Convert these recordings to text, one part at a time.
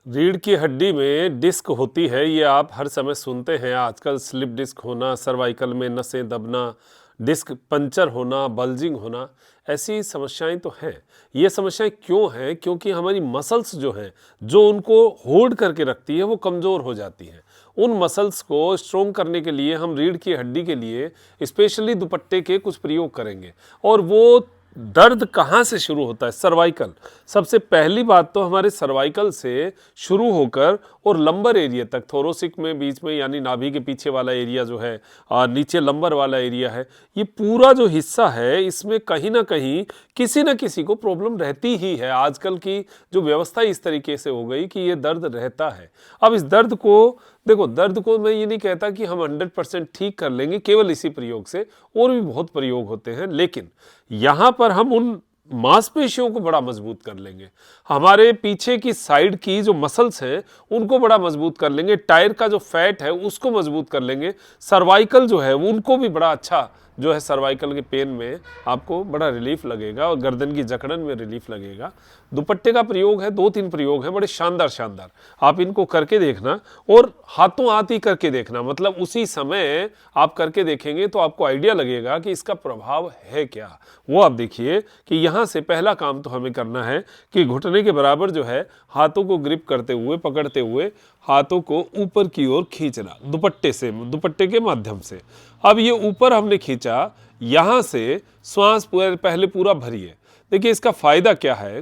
रीढ़ की हड्डी में डिस्क होती है, ये आप हर समय सुनते हैं आजकल। स्लिप डिस्क होना, सर्वाइकल में नसें दबना, डिस्क पंचर होना, बल्जिंग होना, ऐसी समस्याएं तो हैं। ये समस्याएं क्यों हैं? क्योंकि हमारी मसल्स जो हैं, जो उनको होल्ड करके रखती है, वो कमज़ोर हो जाती हैं। उन मसल्स को स्ट्रोंग करने के लिए हम रीढ़ की हड्डी के लिए स्पेशली दुपट्टे के कुछ प्रयोग करेंगे। और वो दर्द कहाँ से शुरू होता है? सर्वाइकल। सबसे पहली बात तो हमारे सर्वाइकल से शुरू होकर और लंबर एरिया तक, थोरोसिक में बीच में यानी नाभि के पीछे वाला एरिया जो है, नीचे लंबर वाला एरिया है, ये पूरा जो हिस्सा है इसमें कहीं ना कहीं किसी न किसी को प्रॉब्लम रहती ही है। आजकल की जो व्यवस्था इस तरीके से हो गई कि ये दर्द रहता है। अब इस दर्द को देखो, दर्द को मैं ये नहीं कहता कि हम 100% ठीक कर लेंगे केवल इसी प्रयोग से, और भी बहुत प्रयोग होते हैं, लेकिन यहाँ पर हम उन मांसपेशियों को बड़ा मजबूत कर लेंगे। हमारे पीछे की साइड की जो मसल्स हैं उनको बड़ा मजबूत कर लेंगे, टायर का जो फैट है उसको मजबूत कर लेंगे, सर्वाइकल जो है उनको भी बड़ा अच्छा जो है, सर्वाइकल के पेन में आपको बड़ा रिलीफ लगेगा और गर्दन की जकड़न में रिलीफ लगेगा। दुपट्टे का प्रयोग है, 2-3 प्रयोग है बड़े शानदार शानदार, आप इनको करके देखना और हाथों हाथ ही करके देखना, मतलब उसी समय आप करके देखेंगे तो आपको आइडिया लगेगा कि इसका प्रभाव है क्या। वो आप देखिए कि यहाँ से पहला काम तो हमें करना है कि घुटने के बराबर जो है हाथों को ग्रिप करते हुए, पकड़ते हुए हाथों को ऊपर की ओर खींचना दुपट्टे से, दुपट्टे के माध्यम से। अब ये ऊपर हमने खींचा, यहाँ से श्वास पहले पूरा भरिए। देखिए इसका फायदा क्या है।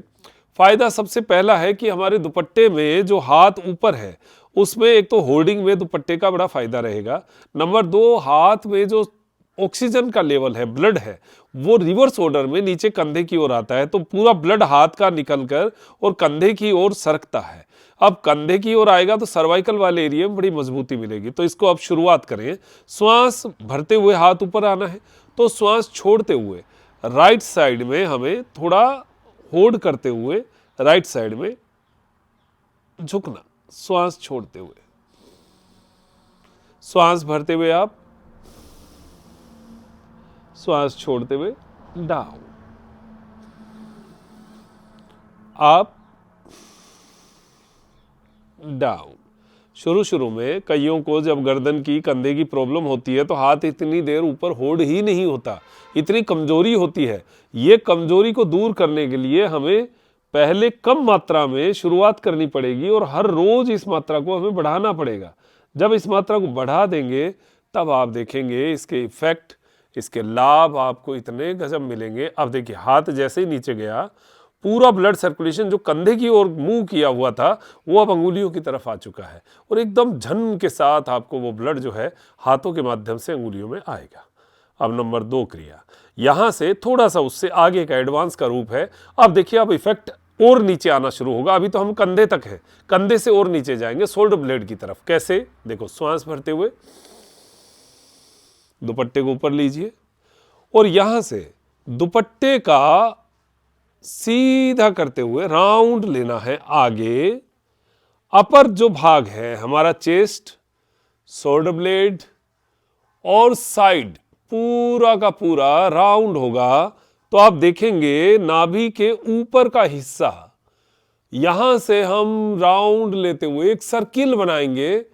फायदा सबसे पहला है कि हमारे दुपट्टे में जो हाथ ऊपर है उसमें एक तो होल्डिंग में दुपट्टे का बड़ा फायदा रहेगा। नंबर 2, हाथ में जो ऑक्सीजन का लेवल है, ब्लड है, वो रिवर्स ऑर्डर में नीचे कंधे की ओर आता है, तो पूरा ब्लड हाथ का निकलकर और कंधे की ओर सरकता है। अब कंधे की ओर आएगा तो सर्वाइकल वाले एरिया में बड़ी मजबूती मिलेगी। तो इसको अब शुरुआत करें। श्वास भरते हुए हाथ ऊपर आना है, तो श्वास छोड़ते हुए राइट साइड में हमें थोड़ा होल्ड करते हुए राइट साइड में झुकना, श्वास छोड़ते हुए। श्वास भरते हुए आप, श्वास छोड़ते हुए डाउन, आप डाउन। शुरू में कईयों को जब गर्दन की, कंधे की प्रॉब्लम होती है तो हाथ इतनी देर ऊपर होल्ड ही नहीं होता, इतनी कमजोरी होती है। ये कमजोरी को दूर करने के लिए हमें पहले कम मात्रा में शुरुआत करनी पड़ेगी और हर रोज इस मात्रा को हमें बढ़ाना पड़ेगा। जब इस मात्रा को बढ़ा देंगे तब आप देखेंगे इसके इफेक्ट, इसके लाभ आपको इतने गजब मिलेंगे। अब देखिए हाथ जैसे ही नीचे गया, पूरा ब्लड सर्कुलेशन जो कंधे की ओर मूव किया हुआ था वो अब अंगुलियों की तरफ आ चुका है और एकदम झन के साथ आपको वो ब्लड जो है हाथों के माध्यम से अंगुलियों में आएगा। अब नंबर 2 क्रिया, यहां से थोड़ा सा उससे आगे का एडवांस का रूप है। अब देखिए अब इफेक्ट और नीचे आना शुरू होगा। अभी तो हम कंधे तक है, कंधे से और नीचे जाएंगे शोल्डर ब्लेड की तरफ। कैसे? देखो, श्वास भरते हुए दुपट्टे को ऊपर लीजिए और यहां से दुपट्टे का सीधा करते हुए राउंड लेना है आगे। अपर जो भाग है हमारा चेस्ट, शोल्डर ब्लेड और साइड पूरा का पूरा राउंड होगा। तो आप देखेंगे नाभि के ऊपर का हिस्सा, यहां से हम राउंड लेते हुए एक सर्किल बनाएंगे।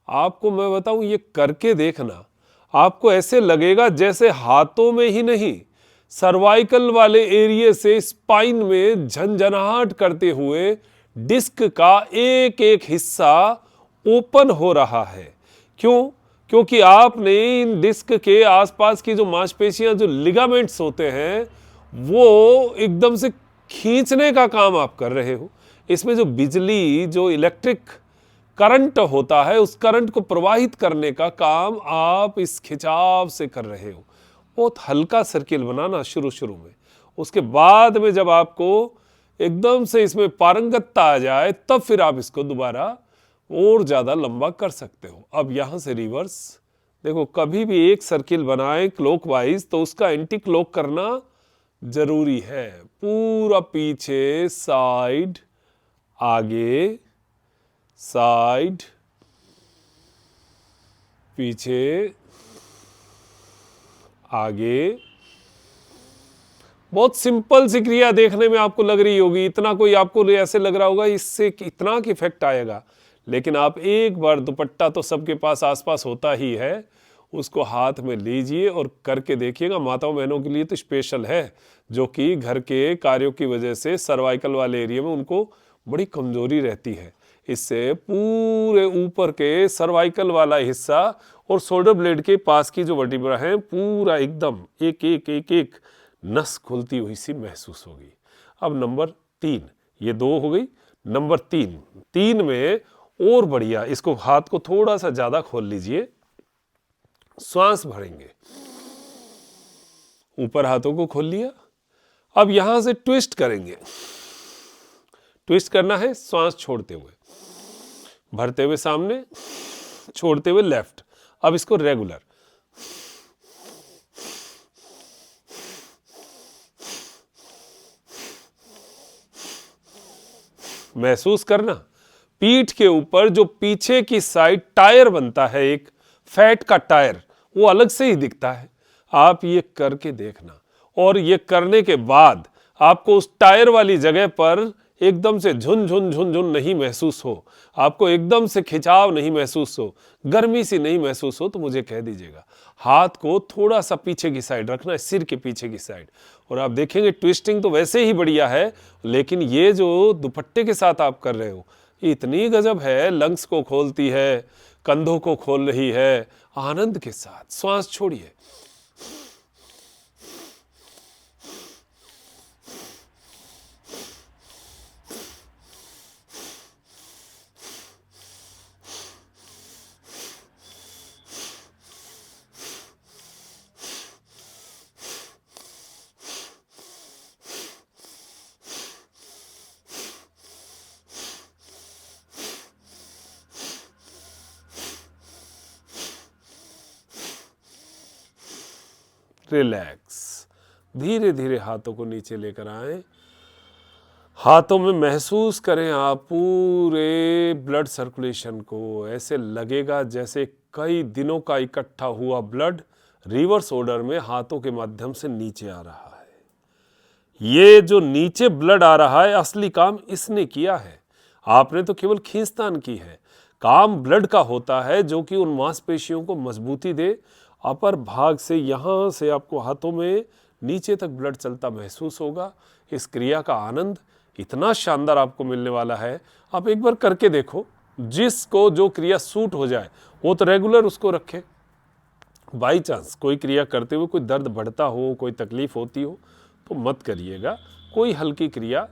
आपको मैं बताऊं, ये करके देखना, आपको ऐसे लगेगा जैसे हाथों में ही नहीं, सर्वाइकल वाले एरिया से स्पाइन में झंझनाहट करते हुए डिस्क का एक एक हिस्सा ओपन हो रहा है। क्यों? क्योंकि आपने इन डिस्क के आसपास की जो मांसपेशियां, जो लिगामेंट्स होते हैं, वो एकदम से खींचने का काम आप कर रहे हो। इसमें जो बिजली, जो इलेक्ट्रिक करंट होता है, उस करंट को प्रवाहित करने का काम आप इस खिंचाव से कर रहे हो। बहुत हल्का सर्किल बनाना शुरू में, उसके बाद में जब आपको एकदम से इसमें पारंगतता आ जाए तब फिर आप इसको दोबारा और ज्यादा लंबा कर सकते हो। अब यहां से रिवर्स देखो, कभी भी एक सर्किल बनाएं क्लॉकवाइज तो उसका एंटी क्लॉक करना जरूरी है। पूरा पीछे, साइड, आगे, साइड, पीछे, आगे, बहुत सिंपल सी क्रिया देखने में आपको लग रही होगी, इतना कोई आपको ऐसे लग रहा होगा इससे इतना की इफेक्ट आएगा, लेकिन आप एक बार, दुपट्टा तो सबके पास आसपास होता ही है, उसको हाथ में लीजिए और करके देखिएगा। माताओं बहनों के लिए तो स्पेशल है, जो कि घर के कार्यों की वजह से सर्वाइकल वाले एरिया में उनको बड़ी कमजोरी रहती है। इससे पूरे ऊपर के सर्वाइकल वाला हिस्सा और शोल्डर ब्लेड के पास की जो वर्टिब्रा है, पूरा एकदम एक एक एक एक नस खुलती हुई सी महसूस होगी। अब नंबर 3, ये 2 हो गई। नंबर 3 में और बढ़िया, इसको हाथ को थोड़ा सा ज्यादा खोल लीजिए, श्वास भरेंगे, ऊपर हाथों को खोल लिया। अब यहां से ट्विस्ट करेंगे, ट्विस्ट करना है श्वास छोड़ते हुए, भरते हुए सामने, छोड़ते हुए लेफ्ट। अब इसको रेगुलर, महसूस करना। पीठ के ऊपर जो पीछे की साइड टायर बनता है, एक फैट का टायर, वो अलग से ही दिखता है। आप ये करके देखना, और ये करने के बाद आपको उस टायर वाली जगह पर एकदम से झुन झुन झुन झुन नहीं महसूस हो, आपको एकदम से खिंचाव नहीं महसूस हो, गर्मी सी नहीं महसूस हो, तो मुझे कह दीजिएगा। हाथ को थोड़ा सा पीछे की साइड रखना है, सिर के पीछे की साइड, और आप देखेंगे ट्विस्टिंग तो वैसे ही बढ़िया है, लेकिन ये जो दुपट्टे के साथ आप कर रहे हो, इतनी गजब है। लंग्स को खोलती है, कंधों को खोल रही है, आनंद के साथ। श्वास छोड़िए, रिलैक्स। धीरे धीरे हाथों को नीचे लेकर आए, हाथों में महसूस करें आप पूरे ब्लड सर्कुलेशन को। ऐसे लगेगा जैसे कई दिनों का इकट्ठा हुआ ब्लड रिवर्स ऑर्डर में हाथों के माध्यम से नीचे आ रहा है। ये जो नीचे ब्लड आ रहा है, असली काम इसने किया है, आपने तो केवल खींचतान की है। काम ब्लड का होता है जो कि उन मांसपेशियों को मजबूती दे। अपर भाग से, यहाँ से आपको हाथों में नीचे तक ब्लड चलता महसूस होगा। इस क्रिया का आनंद इतना शानदार आपको मिलने वाला है, आप एक बार करके देखो। जिसको जो क्रिया सूट हो जाए वो तो रेगुलर उसको रखे। बाई चांस कोई क्रिया करते हुए कोई दर्द बढ़ता हो, कोई तकलीफ होती हो, तो मत करिएगा। कोई हल्की क्रिया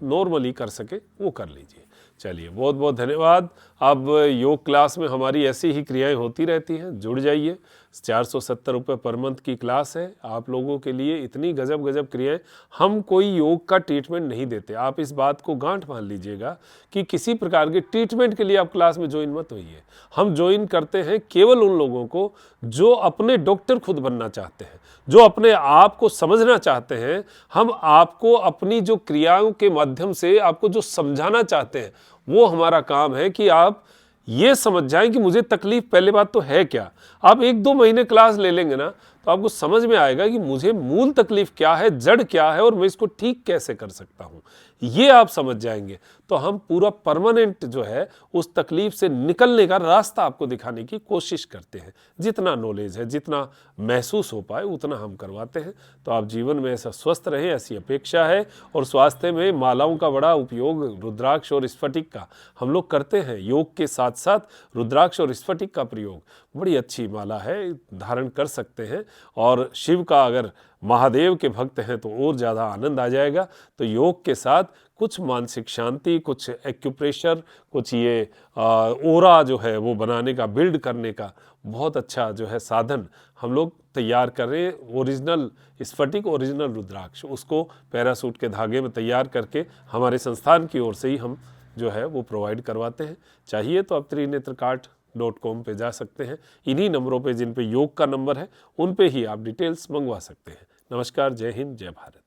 नॉर्मली कर सके वो कर लीजिए। चलिए, बहुत बहुत धन्यवाद। अब योग क्लास में हमारी ऐसी ही क्रियाएं होती रहती हैं, जुड़ जाइए। 470 रुपये पर मंथ की क्लास है आप लोगों के लिए। इतनी गजब गजब क्रियाएं। हम कोई योग का ट्रीटमेंट नहीं देते, आप इस बात को गांठ मान लीजिएगा कि किसी प्रकार के ट्रीटमेंट के लिए आप क्लास में ज्वाइन मत होइए। हम ज्वाइन करते हैं केवल उन लोगों को जो अपने डॉक्टर खुद बनना चाहते हैं, जो अपने आप को समझना चाहते हैं। हम आपको अपनी जो क्रियाओं के माध्यम से आपको जो समझाना चाहते हैं, वो हमारा काम है कि आप ये समझ जाएं कि मुझे तकलीफ पहले बात तो है क्या। आप 1-2 महीने क्लास ले लेंगे ना, तो आपको समझ में आएगा कि मुझे मूल तकलीफ क्या है, जड़ क्या है, और मैं इसको ठीक कैसे कर सकता हूँ। ये आप समझ जाएंगे तो हम पूरा परमानेंट जो है उस तकलीफ से निकलने का रास्ता आपको दिखाने की कोशिश करते हैं। जितना नॉलेज है, जितना महसूस हो पाए, उतना हम करवाते हैं। तो आप जीवन में ऐसा स्वस्थ रहें, ऐसी अपेक्षा है। और स्वास्थ्य में मालाओं का बड़ा उपयोग, रुद्राक्ष और स्फटिक का हम लोग करते हैं। योग के साथ साथ रुद्राक्ष और स्फटिक का प्रयोग, बड़ी अच्छी माला है, धारण कर सकते हैं। और शिव का अगर महादेव के भक्त हैं तो और ज़्यादा आनंद आ जाएगा। तो योग के साथ कुछ मानसिक शांति, कुछ एक्यूप्रेशर, कुछ ये ओरा जो है वो बनाने का, बिल्ड करने का बहुत अच्छा जो है साधन हम लोग तैयार कर रहे हैं। ओरिजिनल स्फटिक, ओरिजिनल रुद्राक्ष, उसको पैरासूट के धागे में तैयार करके हमारे संस्थान की ओर से ही हम जो है वो प्रोवाइड करवाते हैं। चाहिए तो आप त्रिनेत्रकार्ट.com पे जा सकते हैं। इन्हीं नंबरों पे, जिन पे योग का नंबर है, उन पे ही आप डिटेल्स मंगवा सकते हैं। नमस्कार, जय हिंद, जय भारत।